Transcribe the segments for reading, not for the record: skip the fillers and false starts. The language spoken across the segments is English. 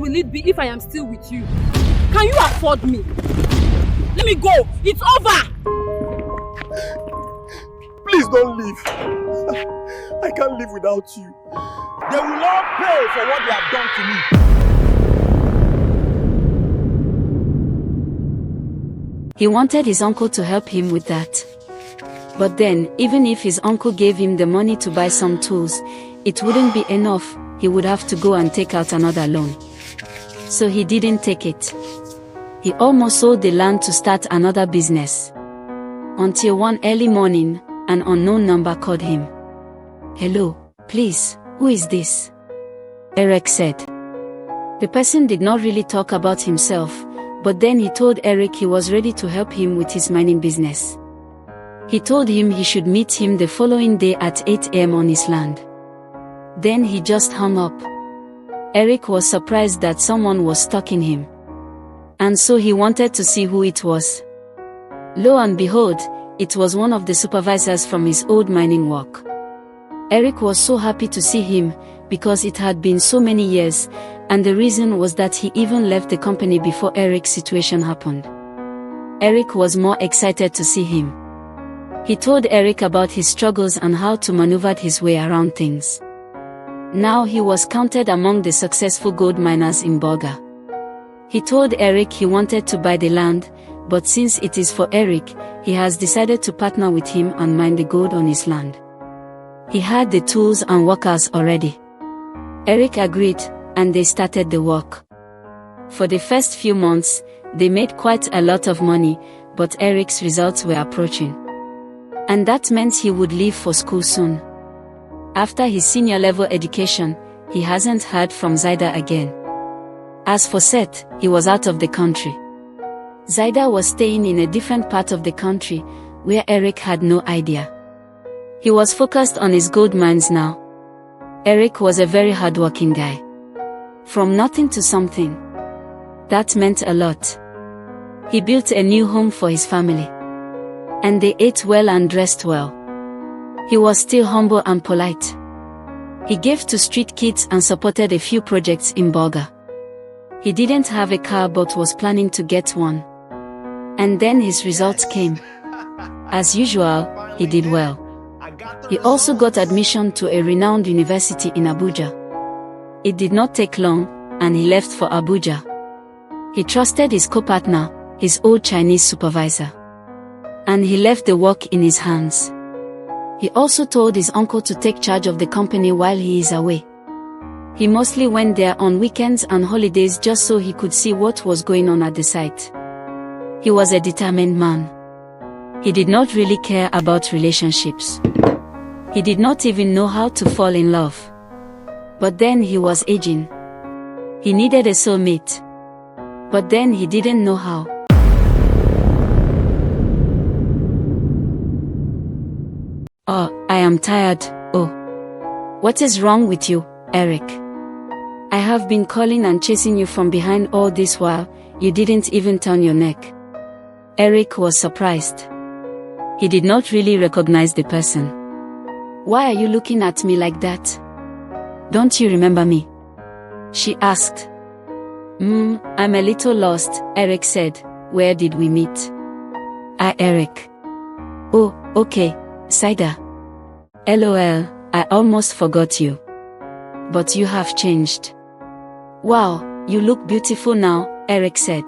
will it be if I am still with you? Can you afford me? Let me go. It's over. Please don't leave. I can't live without you. They will all pay for what they have done to me. He wanted his uncle to help him with that. But then, even if his uncle gave him the money to buy some tools, it wouldn't be enough. He would have to go and take out another loan. So he didn't take it. He almost sold the land to start another business. Until one early morning, an unknown number called him. "Hello, please, who is this?" Eric said. The person did not really talk about himself, but then he told Eric he was ready to help him with his mining business. He told him he should meet him the following day at 8 a.m. on his land. Then he just hung up. Eric was surprised that someone was stalking him. And so he wanted to see who it was. Lo and behold, it was one of the supervisors from his old mining work. Eric was so happy to see him, because it had been so many years, and the reason was that he even left the company before Eric's situation happened. Eric was more excited to see him. He told Eric about his struggles and how to maneuver his way around things. Now he was counted among the successful gold miners in Bolga. He told Eric he wanted to buy the land, but since it is for Eric, he has decided to partner with him and mine the gold on his land. He had the tools and workers already. Eric agreed, and they started the work. For the first few months, they made quite a lot of money, but Eric's results were approaching. And that meant he would leave for school soon. After his senior level education, he hasn't heard from Zaida again. As for Seth, he was out of the country. Zaida was staying in a different part of the country, where Eric had no idea. He was focused on his gold mines now. Eric was a very hardworking guy. From nothing to something. That meant a lot. He built a new home for his family. And they ate well and dressed well. He was still humble and polite. He gave to street kids and supported a few projects in Bolga. He didn't have a car but was planning to get one. And then his results came. As usual, he did well. He also got admission to a renowned university in Abuja. It did not take long, and he left for Abuja. He trusted his co-partner, his old Chinese supervisor. And he left the work in his hands. He also told his uncle to take charge of the company while he is away. He mostly went there on weekends and holidays just so he could see what was going on at the site. He was a determined man. He did not really care about relationships. He did not even know how to fall in love. But then he was aging. He needed a soulmate. But then he didn't know how. "Oh, I am tired. Oh. What is wrong with you, Eric? I have been calling and chasing you from behind all this while, you didn't even turn your neck." Eric was surprised. He did not really recognize the person. "Why are you looking at me like that? Don't you remember me?" she asked. I'm a little lost," Eric said. "Where did we meet?" Eric. "Oh, okay, Zaida. LOL, I almost forgot you. But you have changed." "Wow, you look beautiful now," Eric said.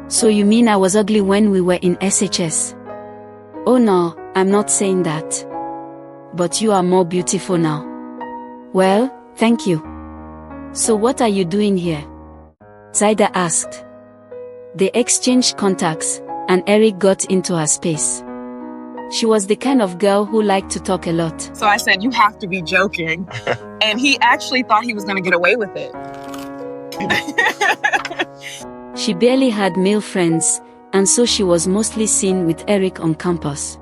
"So you mean I was ugly when we were in SHS?" "Oh no, I'm not saying that. But you are more beautiful now." "Well, thank you. So what are you doing here?" Zaida asked. They exchanged contacts, and Eric got into her space. She was the kind of girl who liked to talk a lot. So I said, "You have to be joking." And he actually thought he was going to get away with it. She barely had male friends, and so she was mostly seen with Eric on campus.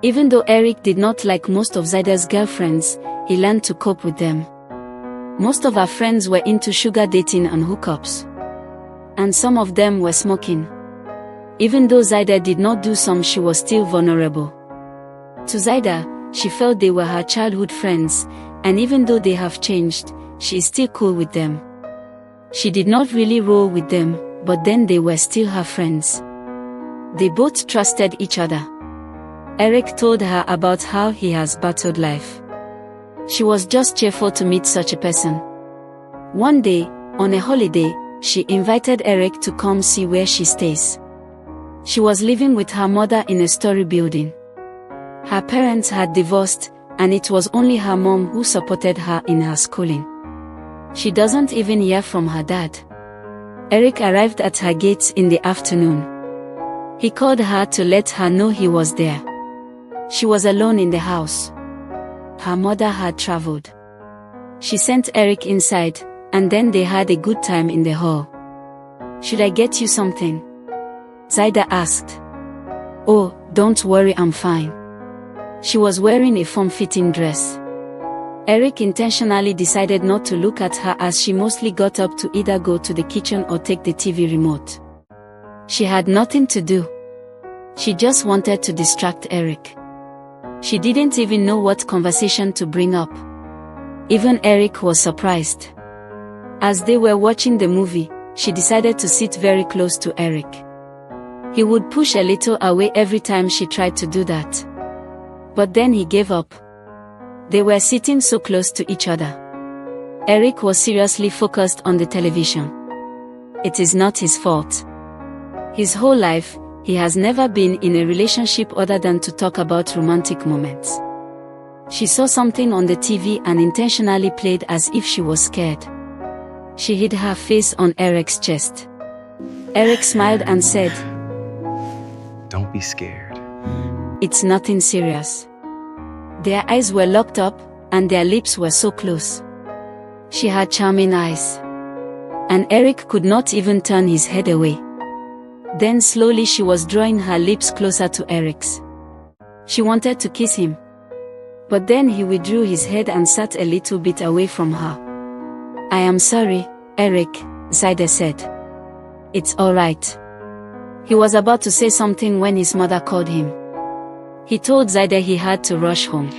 Even though Eric did not like most of Zaida's girlfriends, he learned to cope with them. Most of her friends were into sugar dating and hookups. And some of them were smoking. Even though Zaida did not do some, she was still vulnerable. To Zaida, she felt they were her childhood friends, and even though they have changed, she is still cool with them. She did not really roll with them, but then they were still her friends. They both trusted each other. Eric told her about how he has battled life. She was just cheerful to meet such a person. One day, on a holiday, she invited Eric to come see where she stays. She was living with her mother in a story building. Her parents had divorced, and it was only her mom who supported her in her schooling. She doesn't even hear from her dad. Eric arrived at her gates in the afternoon. He called her to let her know he was there. She was alone in the house. Her mother had traveled. She sent Eric inside, and then they had a good time in the hall. "Should I get you something?" Zaida asked. "Oh, don't worry, I'm fine." She was wearing a form-fitting dress. Eric intentionally decided not to look at her as she mostly got up to either go to the kitchen or take the TV remote. She had nothing to do. She just wanted to distract Eric. She didn't even know what conversation to bring up. Even Eric was surprised. As they were watching the movie, she decided to sit very close to Eric. He would push a little away every time she tried to do that. But then he gave up. They were sitting so close to each other. Eric was seriously focused on the television. It is not his fault. His whole life, he has never been in a relationship other than to talk about romantic moments. She saw something on the TV and intentionally played as if she was scared. She hid her face on Eric's chest. Eric smiled and said, Don't be scared. "It's nothing serious." Their eyes were locked up, and their lips were so close. She had charming eyes. And Eric could not even turn his head away. Then slowly she was drawing her lips closer to Eric's. She wanted to kiss him. But then he withdrew his head and sat a little bit away from her. "I am sorry, Eric," Zaida said. "It's alright." He was about to say something when his mother called him. He told Zaida he had to rush home.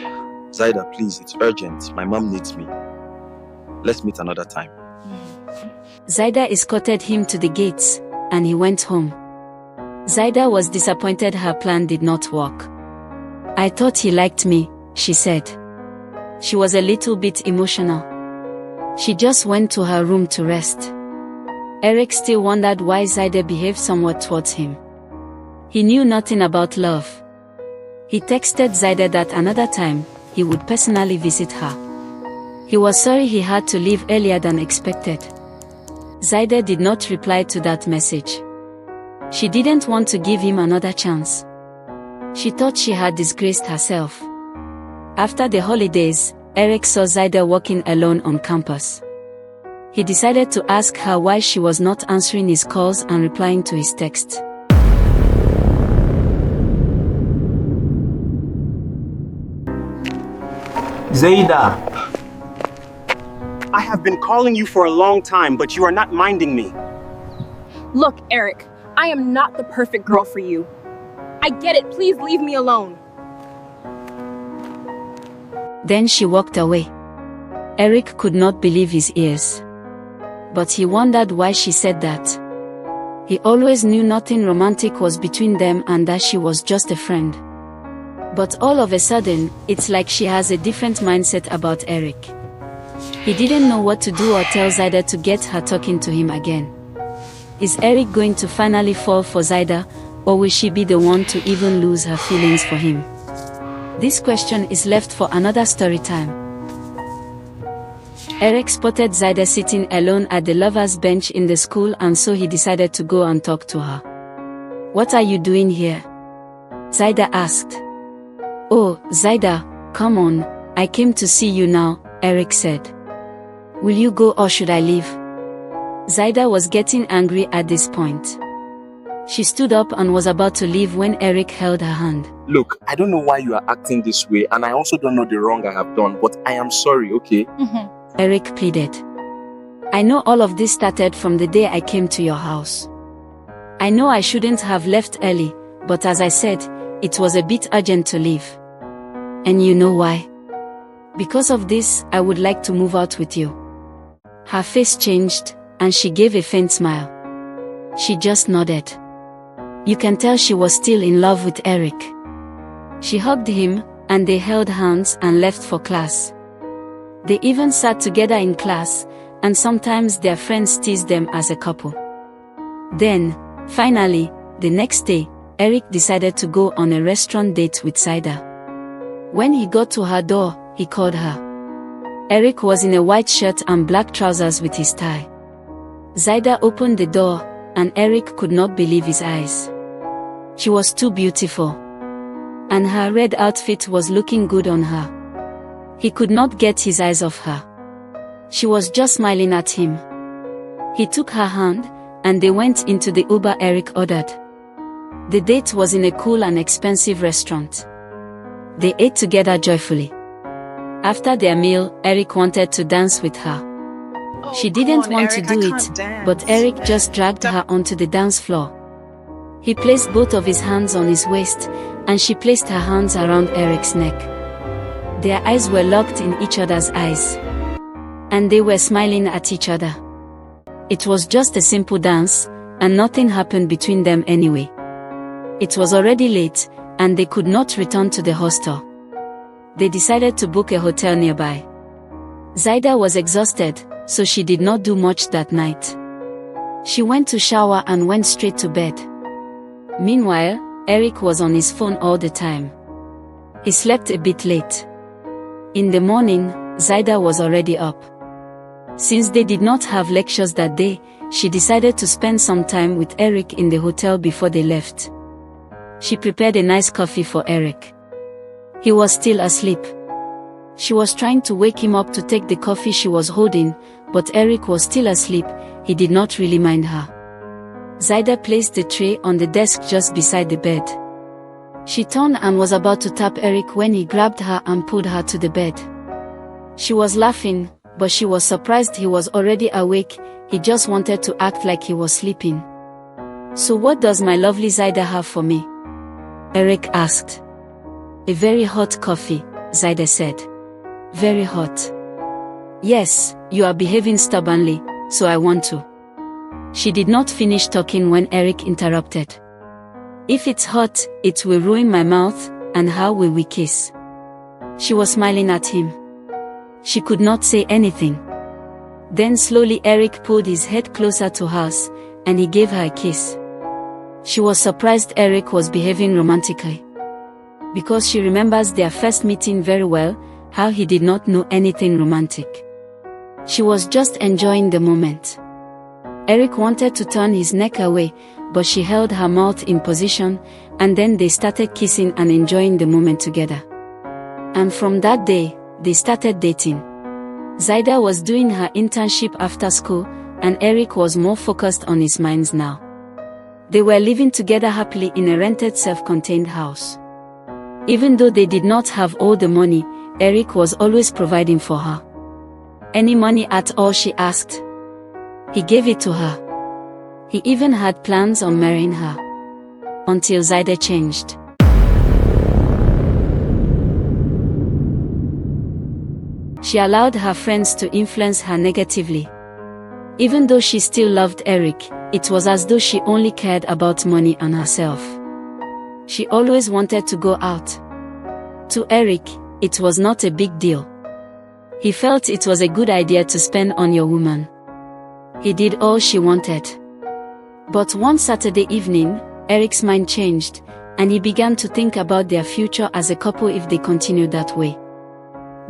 Zaida, please, it's urgent. My mom needs me. Let's meet another time. Zaida escorted him to the gates, and he went home. Zaida was disappointed her plan did not work. "I thought he liked me," she said. She was a little bit emotional. She just went to her room to rest. Eric still wondered why Zaida behaved somewhat towards him. He knew nothing about love. He texted Zaida that another time, he would personally visit her. He was sorry he had to leave earlier than expected. Zaida did not reply to that message. She didn't want to give him another chance. She thought she had disgraced herself. After the holidays, Eric saw Zaida walking alone on campus. He decided to ask her why she was not answering his calls and replying to his texts. Zaida! I have been calling you for a long time, but you are not minding me. Look, Eric, I am not the perfect girl for you. I get it, please leave me alone. Then she walked away. Eric could not believe his ears. But he wondered why she said that. He always knew nothing romantic was between them and that she was just a friend. But all of a sudden, it's like she has a different mindset about Eric. He didn't know what to do or tell Zaida to get her talking to him again. Is Eric going to finally fall for Zaida, or will she be the one to even lose her feelings for him? This question is left for another story time. Eric spotted Zaida sitting alone at the lover's bench in the school, and so he decided to go and talk to her. "What are you doing here?" Zaida asked. "Oh, Zaida, come on, I came to see you now," Eric said. "Will you go or should I leave?" Zaida was getting angry at this point. She stood up and was about to leave when Eric held her hand. Look, I don't know why you are acting this way, and I also don't know the wrong I have done, but I am sorry, okay? Eric pleaded. "I know all of this started from the day I came to your house. I know I shouldn't have left early, but as I said, it was a bit urgent to leave. And you know why? Because of this, I would like to move out with you." Her face changed, and she gave a faint smile. She just nodded. You can tell she was still in love with Eric. She hugged him, and they held hands and left for class. They even sat together in class, and sometimes their friends teased them as a couple. Then, finally, the next day, Eric decided to go on a restaurant date with Zaida. When he got to her door, he called her. Eric was in a white shirt and black trousers with his tie. Zaida opened the door, and Eric could not believe his eyes. She was too beautiful. And her red outfit was looking good on her. He could not get his eyes off her. She was just smiling at him. He took her hand, and they went into the Uber Eric ordered. The date was in a cool and expensive restaurant. They ate together joyfully. After their meal, Eric wanted to dance with her. She didn't want to do it, but Eric just dragged her onto the dance floor. He placed both of his hands on his waist, and she placed her hands around Eric's neck. Their eyes were locked in each other's eyes. And they were smiling at each other. It was just a simple dance, and nothing happened between them anyway. It was already late, and they could not return to the hostel. They decided to book a hotel nearby. Zaida was exhausted, so she did not do much that night. She went to shower and went straight to bed. Meanwhile, Eric was on his phone all the time. He slept a bit late. In the morning, Zaida was already up. Since they did not have lectures that day, she decided to spend some time with Eric in the hotel before they left. She prepared a nice coffee for Eric. He was still asleep. She was trying to wake him up to take the coffee she was holding, but Eric was still asleep. He did not really mind her. Zaida placed the tray on the desk just beside the bed. She turned and was about to tap Eric when he grabbed her and pulled her to the bed. She was laughing, but she was surprised he was already awake. He just wanted to act like he was sleeping. So what does my lovely Zaida have for me? Eric asked. A very hot coffee, Zaida said. Very hot. Yes, you are behaving stubbornly, so I want to. She did not finish talking when Eric interrupted. If it's hot, it will ruin my mouth, and how will we kiss? She was smiling at him. She could not say anything. Then slowly Eric pulled his head closer to hers, and he gave her a kiss. She was surprised Eric was behaving romantically. Because she remembers their first meeting very well, how he did not know anything romantic. She was just enjoying the moment. Eric wanted to turn his neck away, but she held her mouth in position, and then they started kissing and enjoying the moment together. And from that day, they started dating. Zaida was doing her internship after school, and Eric was more focused on his mines now. They were living together happily in a rented self-contained house. Even though they did not have all the money, Eric was always providing for her. Any money at all she asked, he gave it to her. He even had plans on marrying her. Until Zaida changed. She allowed her friends to influence her negatively. Even though she still loved Eric, it was as though she only cared about money and herself. She always wanted to go out. To Eric, it was not a big deal. He felt it was a good idea to spend on your woman. He did all she wanted. But one Saturday evening, Eric's mind changed, and he began to think about their future as a couple if they continued that way.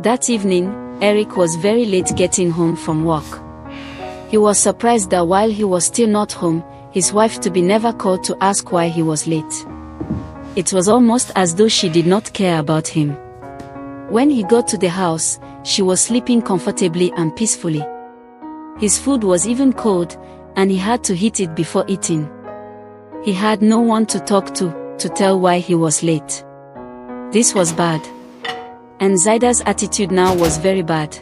That evening, Eric was very late getting home from work. He was surprised that while he was still not home, his wife-to-be never called to ask why he was late. It was almost as though she did not care about him. When he got to the house, she was sleeping comfortably and peacefully. His food was even cold, and he had to heat it before eating. He had no one to talk to tell why he was late. This was bad. And Zaida's attitude now was very bad.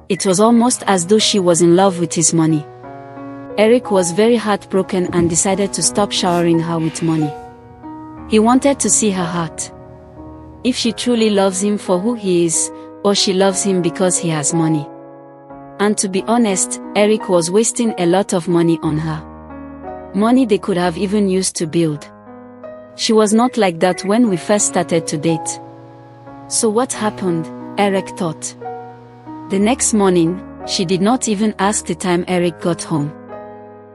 It was almost as though she was in love with his money. Eric was very heartbroken and decided to stop showering her with money. He wanted to see her heart. If she truly loves him for who he is, or she loves him because he has money. And to be honest, Eric was wasting a lot of money on her. Money they could have even used to build. She was not like that when we first started to date. So what happened? Eric thought. The next morning, she did not even ask the time Eric got home.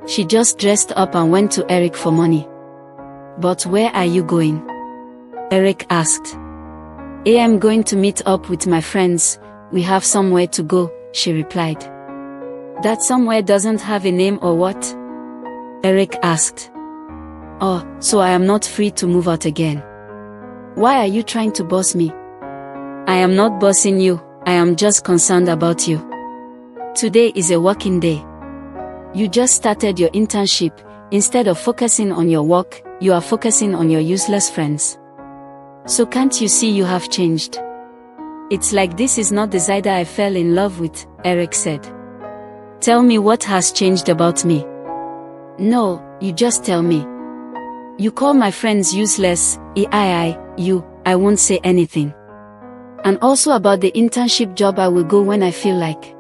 She just dressed up and went to Eric for money. But where are you going? Eric asked. I'm going to meet up with my friends, we have somewhere to go, she replied. That somewhere doesn't have a name or what? Eric asked. Oh, so I am not free to move out again. Why are you trying to boss me? I am not bossing you, I am just concerned about you. Today is a working day. You just started your internship, instead of focusing on your work, you are focusing on your useless friends. So can't you see you have changed? It's like this is not the Zaida I fell in love with, Eric said. Tell me what has changed about me. No, you just tell me. You call my friends useless, I won't say anything. And also about the internship job, I will go when I feel like.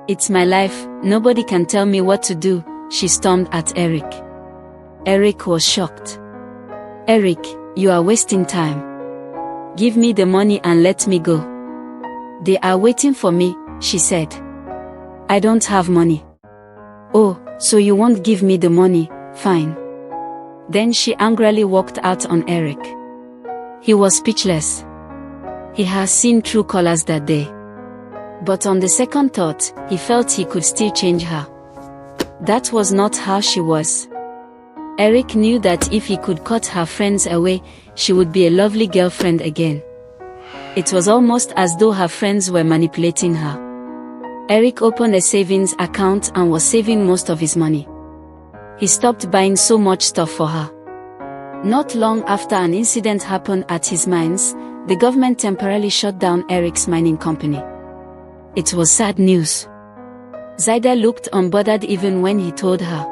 It's my life, nobody can tell me what to do, she stormed at Eric. Eric was shocked. Eric, you are wasting time. Give me the money and let me go. They are waiting for me, she said. I don't have money. Oh, so you won't give me the money, fine. Then she angrily walked out on Eric. He was speechless. He has seen true colors that day. But on the second thought, he felt he could still change her. That was not how she was. Eric knew that if he could cut her friends away, she would be a lovely girlfriend again. It was almost as though her friends were manipulating her. Eric opened a savings account and was saving most of his money. He stopped buying so much stuff for her. Not long after an incident happened at his mines, the government temporarily shut down Eric's mining company. It was sad news. Zaida looked unbothered even when he told her.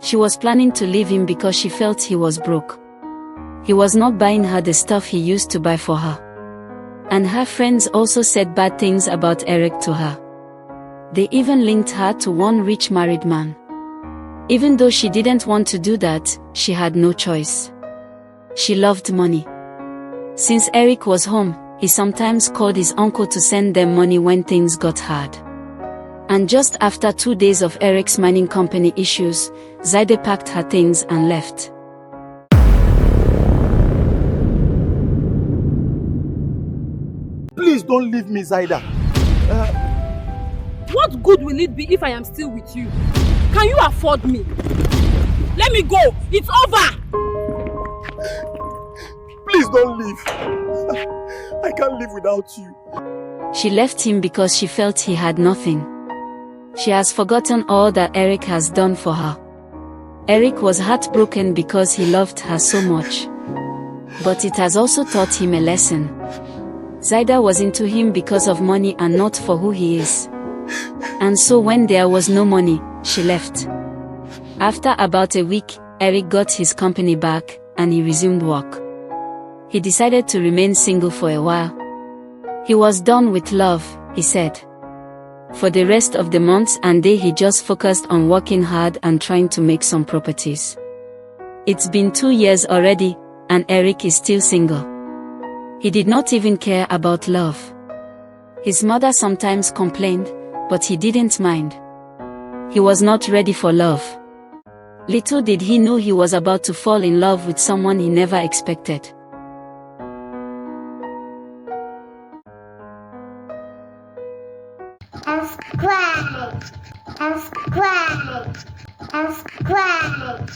She was planning to leave him because she felt he was broke. He was not buying her the stuff he used to buy for her. And her friends also said bad things about Eric to her. They even linked her to one rich married man. Even though she didn't want to do that, she had no choice. She loved money. Since Eric was home, he sometimes called his uncle to send them money when things got hard. And just after 2 days of Eric's mining company issues, Zaida packed her things and left. Please don't leave me, Zaida. What good will it be if I am still with you? Can you afford me? Let me go. It's over. Please don't leave. I can't live without you. She left him because she felt he had nothing. She has forgotten all that Eric has done for her. Eric was heartbroken because he loved her so much. But it has also taught him a lesson. Zaida was into him because of money and not for who he is. And so when there was no money, she left. After about a week, Eric got his company back, and he resumed work. He decided to remain single for a while. He was done with love, he said. For the rest of the months and day he just focused on working hard and trying to make some properties. It's been 2 years already, and Eric is still single. He did not even care about love. His mother sometimes complained, but he didn't mind. He was not ready for love. Little did he know he was about to fall in love with someone he never expected. Subscribe.